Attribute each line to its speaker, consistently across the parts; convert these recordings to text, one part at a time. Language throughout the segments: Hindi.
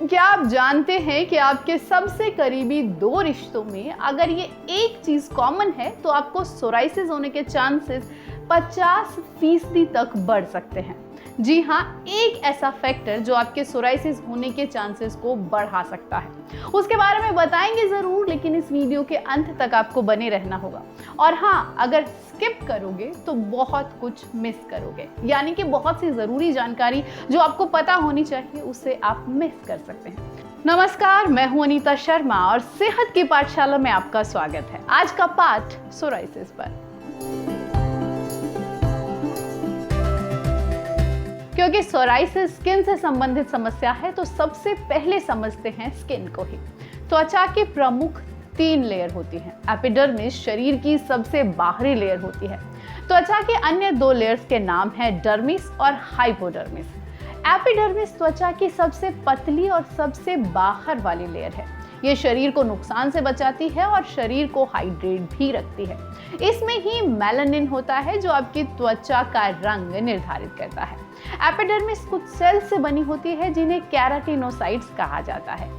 Speaker 1: क्या आप जानते हैं कि आपके सबसे करीबी 2 रिश्तों में अगर ये एक चीज कॉमन है तो आपको सोराइसिस होने के चांसेस 50% तक बढ़ सकते हैं। जी हाँ, एक ऐसा फैक्टर जो आपके सोराइसिस होने के चांसेस को बढ़ा सकता है। उसके बारे में बताएंगे जरूर, लेकिन इस वीडियो के अंत तक आपको बने रहना होगा। और हाँ, अगर स्किप करोगे तो बहुत कुछ मिस करोगे, यानी कि बहुत सी जरूरी जानकारी जो आपको पता होनी चाहिए उसे आप मिस कर सकते हैं। नमस्कार, मैं हूं अनीता शर्मा और सेहत की पाठशाला में आपका स्वागत है। आज का पाठ सोराइसिस पर। क्योंकि सोराइसिस स्किन से संबंधित समस्या है तो सबसे पहले समझते हैं स्किन को ही। त्वचा की प्रमुख 3 लेयर होती हैं। एपिडर्मिस शरीर की सबसे बाहरी लेयर होती है। त्वचा के अन्य 2 लेयर्स के नाम है डर्मिस और हाइपोडर्मिस। एपिडर्मिस त्वचा की सबसे पतली और सबसे बाहर वाली लेयर है। ये शरीर को नुकसान से बचाती है और शरीर को हाइड्रेट भी रखती है। इसमें ही मेलानिन होता है जो आपकी त्वचा का रंग निर्धारित करता है। एपिडर्मिस कुछ सेल्स से बनी होती है जिन्हें केराटिनोसाइट्स कहा जाता है।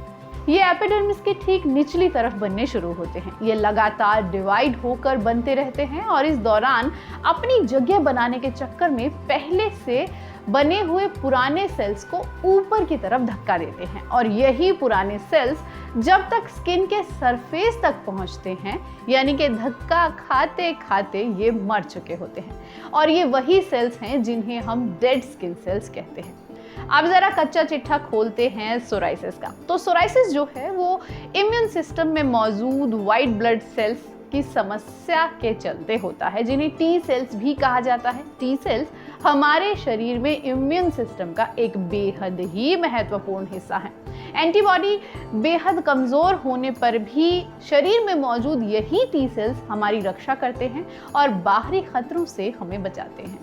Speaker 1: ये एपिडर्मिस के ठीक निचली तरफ बनने शुरू होते हैं। ये लगातार डिवाइड होकर बनते रहते हैं और इस दौरान अपनी जगह बनाने के चक्कर में पहले से बने हुए पुराने सेल्स को ऊपर की तरफ धक्का देते हैं और यही पुराने सेल्स जब तक स्किन के सरफेस तक पहुंचते हैं, यानी कि धक्का खाते खाते ये मर चुके होते हैं। और ये वही सेल्स हैं जिन्हें हम डेड स्किन सेल्स कहते हैं। अब जरा कच्चा चिट्ठा खोलते हैं सोराइसिस का। तो सोराइसिस जो है वो इम्यून सिस्टम में मौजूद व्हाइट ब्लड सेल्स की समस्या के चलते होता है, जिन्हें टी सेल्स भी कहा जाता है। टी सेल्स हमारे शरीर में इम्यून सिस्टम का एक बेहद ही महत्वपूर्ण हिस्सा है। एंटीबॉडी बेहद कमजोर होने पर भी शरीर में मौजूद यही टी सेल्स हमारी रक्षा करते हैं और बाहरी खतरों से हमें बचाते हैं।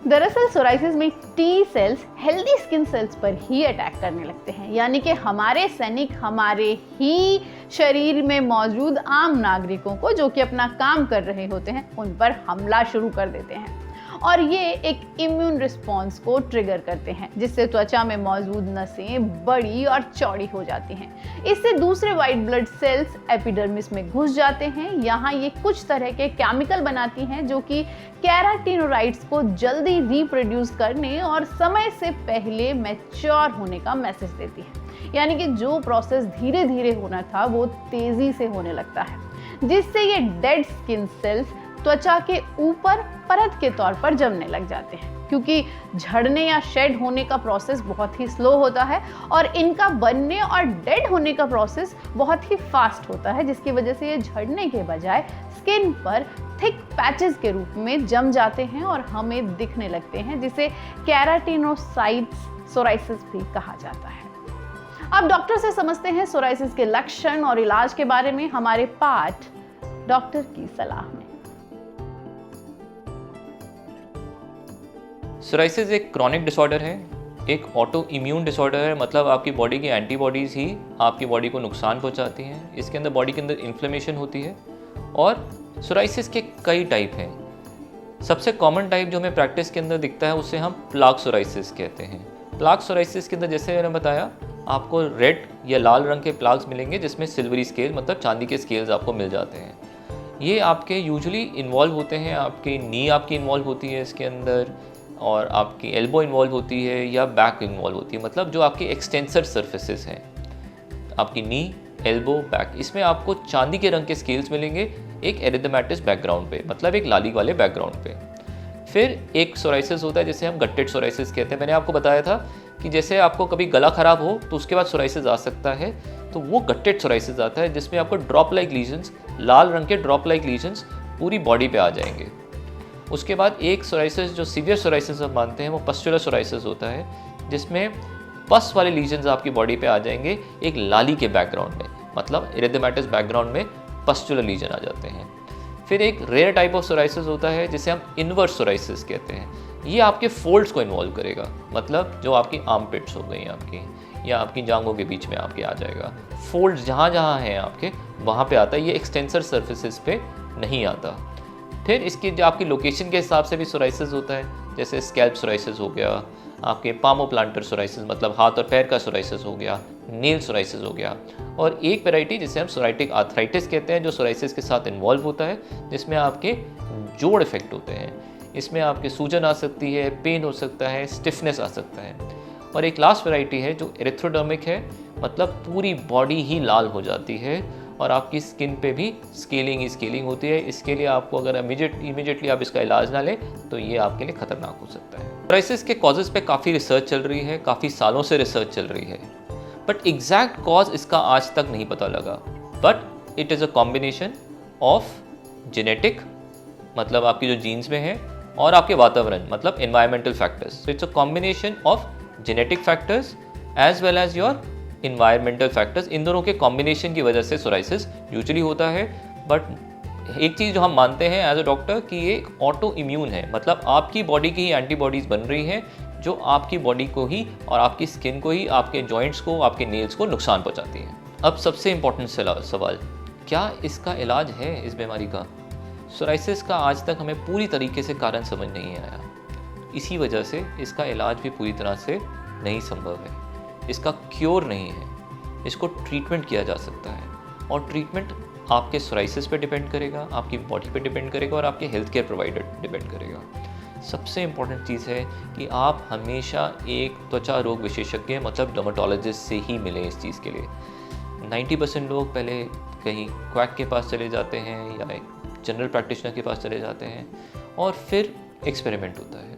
Speaker 1: दरअसल सोराइसिस में T cells healthy skin cells पर ही अटैक करने लगते हैं, यानी कि हमारे सैनिक हमारे ही शरीर में मौजूद आम नागरिकों को जो कि अपना काम कर रहे होते हैं उन पर हमला शुरू कर देते हैं और ये एक इम्यून रिस्पॉन्स को ट्रिगर करते हैं, जिससे त्वचा में मौजूद नसें बड़ी और चौड़ी हो जाती हैं। इससे दूसरे व्हाइट ब्लड सेल्स एपिडर्मिस में घुस जाते हैं। यहाँ ये कुछ तरह के केमिकल बनाती हैं जो कि केराटिनोसाइट्स को जल्दी रिप्रोड्यूस करने और समय से पहले मैच्योर होने का मैसेज देती है, यानी कि जो प्रोसेस धीरे धीरे होना था वो तेजी से होने लगता है, जिससे ये डेड स्किन सेल्स त्वचा के ऊपर परत के तौर पर जमने लग जाते हैं। क्योंकि झड़ने या शेड होने का प्रोसेस बहुत ही स्लो होता है और इनका बनने और डेड होने का प्रोसेस बहुत ही फास्ट होता है, जिसकी वजह से ये झड़ने के बजाय स्किन पर थिक पैचेस के रूप में जम जाते हैं और हमें दिखने लगते हैं, जिसे केराटिनोसाइट्स सोराइसिस भी कहा जाता है। अब डॉक्टर से समझते हैं सोराइसिस के लक्षण और इलाज के बारे में हमारे पाठ डॉक्टर की सलाह में।
Speaker 2: सोराइसिस एक क्रॉनिक डिसऑर्डर है, एक ऑटो इम्यून डिसऑर्डर है। मतलब आपकी बॉडी की एंटीबॉडीज़ ही आपकी बॉडी को नुकसान पहुंचाती हैं। इसके अंदर बॉडी के अंदर इन्फ्लेमेशन होती है और सोराइसिस के कई टाइप हैं। सबसे कॉमन टाइप जो हमें प्रैक्टिस के अंदर दिखता है उसे हम प्लाक सोराइसिस कहते हैं। प्लाक सोराइसिस के अंदर जैसे मैंने बताया आपको रेड या लाल रंग के प्लाक्स मिलेंगे जिसमें सिल्वरी स्केल मतलब चांदी के स्केल्स आपको मिल जाते हैं। ये आपके यूजुअली इन्वॉल्व होते हैं, आपकी नी आपकी इन्वॉल्व होती है इसके अंदर और आपकी एल्बो इन्वॉल्व होती है या बैक इन्वॉल्व होती है। मतलब जो आपकी एक्सटेंसर सर्फेसेस हैं, आपकी नी, एल्बो, बैक, इसमें आपको चांदी के रंग के स्केल्स मिलेंगे एक एरिथेमेटिस बैकग्राउंड पे, मतलब एक लाली वाले बैकग्राउंड पे। फिर एक सोराइसिस होता है जिसे हम गट्टेड सोराइसिस कहते हैं। मैंने आपको बताया था कि जैसे आपको कभी गला खराब हो तो उसके बाद सोराइसिस आ सकता है, तो वो गट्टेड सोराइसिस आता है जिसमें आपको ड्रॉप लाइक लीजन्स, लाल रंग के ड्रॉप लाइक लीजन्स पूरी बॉडी पे आ जाएंगे। उसके बाद एक सोराइसिस जो सीवियर सोराइसिस हम मानते हैं वो पस्चुलर सोराइसिस होता है, जिसमें पस वाले लीजन्स आपकी बॉडी पे आ जाएंगे एक लाली के बैकग्राउंड में, मतलब एरिथेमेटिस बैकग्राउंड में पस्चुलर लीजन आ जाते हैं। फिर एक रेयर टाइप ऑफ सोराइसिस होता है जिसे हम इन्वर्स सोराइसिस कहते हैं। ये आपके फोल्ड्स को इन्वॉल्व करेगा, मतलब जो आपकी आर्मपिट्स हो गई आपकी या आपकी जांघों के बीच में आपके आ जाएगा। फोल्ड्स जहाँ जहाँ हैं आपके वहाँ पे आता है, ये एक्सटेंसर सर्फेसिस पे नहीं आता। फिर इसकी जो आपकी लोकेशन के हिसाब से भी सोराइसिस होता है, जैसे स्कैल्प सोराइसिस हो गया, आपके पामोप्लांटर सोराइसिस मतलब हाथ और पैर का सोराइसिस हो गया, नेल सोराइसिस हो गया, और एक वैरायटी जिसे हम सोराइटिक आर्थराइटिस कहते हैं जो सोराइसिस के साथ इन्वॉल्व होता है, जिसमें आपके जोड़ इफेक्ट होते हैं। इसमें आपके सूजन आ सकती है, पेन हो सकता है, स्टिफनेस आ सकता है। और एक लास्ट वैरायटी है जो एरिथ्रोडर्मिक है, मतलब पूरी बॉडी ही लाल हो जाती है और आपकी स्किन पे भी स्केलिंग होती है। इसके लिए आपको अगर इमीडिएटली आप इसका इलाज ना लें तो ये आपके लिए खतरनाक हो सकता है। सोराइसिस के कॉजेज़ पे काफ़ी रिसर्च चल रही है, काफ़ी सालों से रिसर्च चल रही है, बट एग्जैक्ट कॉज इसका आज तक नहीं पता लगा। But it is a combination of genetic, मतलब आपकी जो जीन्स में है, और आपके वातावरण मतलब environmental factors. It's a combination of genetic factors as well as your environmental factors. इन दोनों के कॉम्बिनेशन की वजह से सोराइसिस यूजुअली होता है। बट एक चीज़ जो हम मानते हैं एज अ डॉक्टर कि ये एक ऑटो इम्यून है, मतलब आपकी बॉडी की ही एंटीबॉडीज़ बन रही हैं जो आपकी बॉडी को ही और आपकी स्किन को ही, आपके जॉइंट्स को, आपके नेल्स को नुकसान पहुंचाती हैं। अब सबसे इम्पोर्टेंट सवाल, क्या इसका इलाज है इस बीमारी का? सोराइसिस का आज तक हमें पूरी तरीके से कारण समझ नहीं आया। इसी वजह से इसका इलाज भी पूरी तरह से नहीं संभव है। इसका क्योर नहीं है, इसको ट्रीटमेंट किया जा सकता है, और ट्रीटमेंट आपके सोराइसिस पे डिपेंड करेगा, आपकी बॉडी पे डिपेंड करेगा और आपके हेल्थ केयर प्रोवाइडर डिपेंड करेगा। सबसे इम्पॉर्टेंट चीज़ है कि आप हमेशा एक त्वचा रोग विशेषज्ञ मतलब डर्मेटोलॉजिस्ट से ही मिलें इस चीज़ के लिए। 90% लोग पहले कहीं क्वैक के पास चले जाते हैं या एक जनरल प्रैक्टिशनर के पास चले जाते हैं और फिर एक्सपेरिमेंट होता है।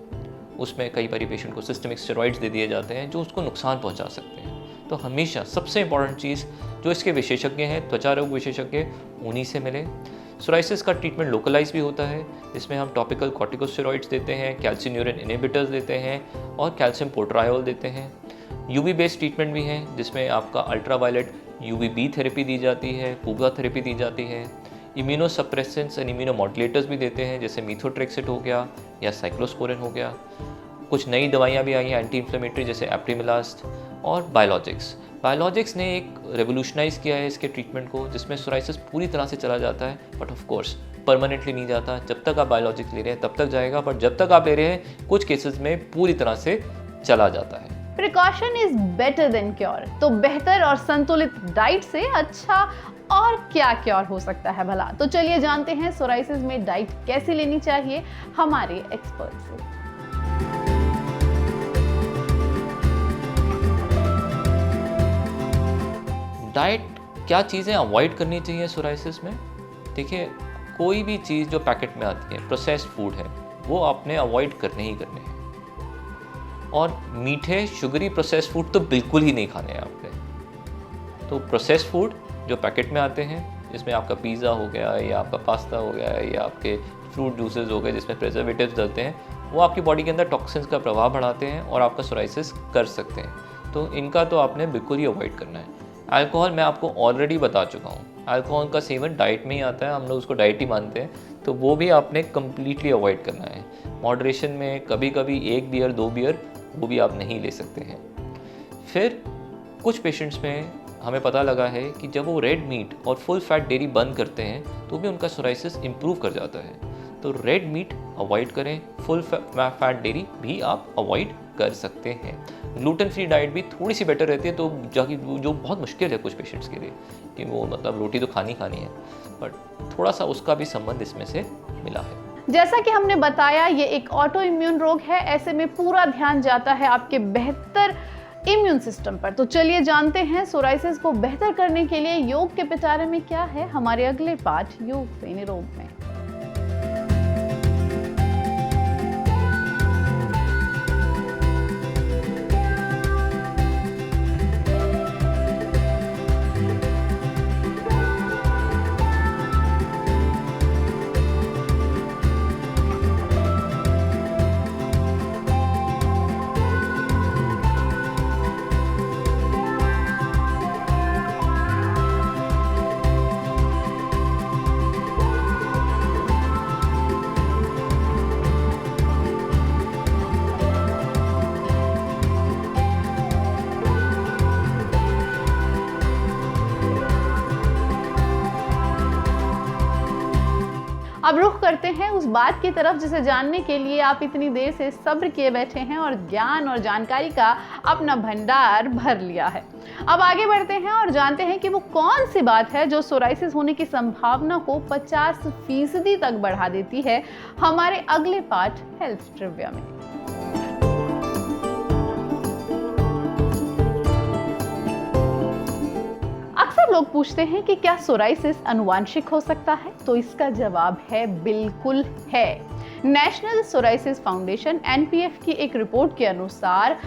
Speaker 2: उसमें कई बार पेशेंट को सिस्टमिक स्टेरॉइड्स दे दिए जाते हैं जो उसको नुकसान पहुंचा सकते हैं। तो हमेशा सबसे इम्पॉर्टेंट चीज़ जो इसके विशेषज्ञ हैं, त्वचा रोग विशेषज्ञ, उन्हीं से मिलें। सोराइसिस का ट्रीटमेंट लोकलाइज भी होता है, जिसमें हम टॉपिकल कॉर्टिकोस्टेरॉइड्स देते हैं, कैल्सिन्यूरिन इनहिबिटर्स देते हैं और कैल्शियम पोर्ट्रायोल देते हैं। यूवी बेस्ड ट्रीटमेंट भी हैं, जिसमें आपका अल्ट्रावायलेट यूवीबी थेरेपी दी जाती है, पूगा थेरेपी दी जाती है। इम्यूनोसप्रेसेंट्स एंड इम्यूनोमॉड्यूलेटर्स भी देते हैं, जैसे मीथोट्रेक्सेट हो गया या साइक्लोस्पोरिन हो गया। कुछ नई दवाइयाँ भी आई हैं एंटी इन्फ्लेमेटरी, जैसे एप्रीमिलास्ट और बायोलॉजिक्स ने एक रेवोल्यूशनाइज किया है इसके ट्रीटमेंट को, जिसमें सोराइसिस पूरी तरह से चला जाता है, बट ऑफ कोर्स परमानेंटली नहीं जाता। जब तक आप बायोलॉजिक्स ले रहे हैं तब तक जाएगा, पर जब तक आप ले रहे हैं कुछ केसेस में पूरी तरह से चला जाता है।
Speaker 1: Precaution is better than cure, तो बेहतर और संतुलित डाइट से अच्छा और क्या क्योर हो सकता है भला? तो चलिए जानते हैं सोराइसिस में डाइट कैसे लेनी चाहिए हमारे एक्सपर्ट से।
Speaker 2: डाइट क्या चीज़ें अवॉइड करनी चाहिए सोराइसिस में? देखिए, कोई भी चीज़ जो पैकेट में आती है, प्रोसेस्ड फूड है, वो आपने अवॉइड करने ही करने हैं। और मीठे शुगरी प्रोसेस्ड फूड तो बिल्कुल ही नहीं खाने हैं आपने। तो प्रोसेस्ड फूड जो पैकेट में आते हैं, जिसमें आपका पिज़्ज़ा हो गया या आपका पास्ता हो गया या आपके फ्रूट जूसेस हो गए जिसमें प्रिजर्वेटिव्स डलते हैं, वो आपकी बॉडी के अंदर टॉक्सिन्स का प्रभाव बढ़ाते हैं और आपका सोराइसिस कर सकते हैं। तो इनका तो आपने बिल्कुल ही अवॉइड करना है। अल्कोहल मैं आपको ऑलरेडी बता चुका हूँ, अल्कोहल का सेवन डाइट में ही आता है, हम लोग उसको डाइट ही मानते हैं, तो वो भी आपने कम्प्लीटली अवॉइड करना है। मॉडरेशन में कभी कभी 1 बियर 2 बियर वो भी आप नहीं ले सकते हैं। फिर कुछ पेशेंट्स में हमें पता लगा है कि जब वो रेड मीट और फुल फैट डेयरी बंद करते हैं तो भी उनका सोराइसिस इम्प्रूव कर जाता है। तो रेड मीट अवॉइड करें, फुल फैट डेयरी भी आप अवॉइड कर सकते हैं। ग्लूटेन फ्री डाइट भी थोड़ी सी बेटर रहती है, तो जो बहुत मुश्किल है कुछ पेशेंट्स के लिए कि वो मतलब रोटी तो खानी है, बट थोड़ा सा उसका भी संबंध इसमें से मिला है।
Speaker 1: जैसा कि हमने बताया, ये एक ऑटो इम्यून रोग है, ऐसे में पूरा ध्यान जाता है आपके बेहतर इम्यून सिस्टम पर। तो चलिए जानते हैं सोराइसिस को बेहतर करने के लिए योग के पिटारे में क्या है हमारे अगले पाठ योग से निरोग में। अब रुख करते हैं उस बात की तरफ जिसे जानने के लिए आप इतनी देर से सब्र किए बैठे हैं और ज्ञान और जानकारी का अपना भंडार भर लिया है। अब आगे बढ़ते हैं और जानते हैं कि वो कौन सी बात है जो सोराइसिस होने की संभावना को 50% तक बढ़ा देती है, हमारे अगले पार्ट हेल्थ ट्रिविया में। अक्सर लोग पूछते हैं कि क्या सोराइसिस आनुवांशिक हो सकता है, तो इसका जवाब है बिल्कुल है। नेशनल सोराइसिस फाउंडेशन NPF की एक रिपोर्ट के अनुसार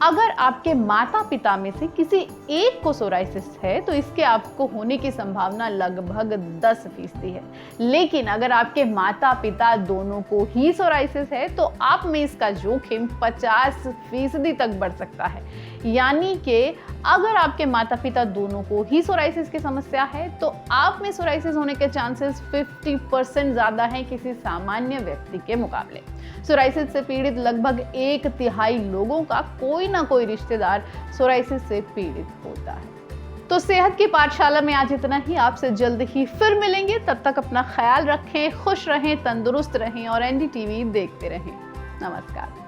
Speaker 1: अगर आपके माता पिता में से किसी एक को सोराइसिस है तो इसके आपको होने की संभावना लगभग 10% है। लेकिन अगर आपके माता पिता दोनों को ही सोराइसिस है तो आप में इसका जोखिम 50% तक बढ़ सकता है। यानी कि अगर आपके माता पिता दोनों को ही सोराइसिस की समस्या है तो आप में सोराइसिस होने के चांसेस 50% ज्यादा हैं किसी सामान्य व्यक्ति के मुकाबले। सोराइसिस से पीड़ित लगभग 1/3 लोगों का कोई ना कोई रिश्तेदार सोराइसिस से पीड़ित होता है। तो सेहत की पाठशाला में आज इतना ही। आपसे जल्द ही फिर मिलेंगे। तब तक अपना ख्याल रखें, खुश रहें, तंदुरुस्त रहें और NDTV देखते रहें। नमस्कार।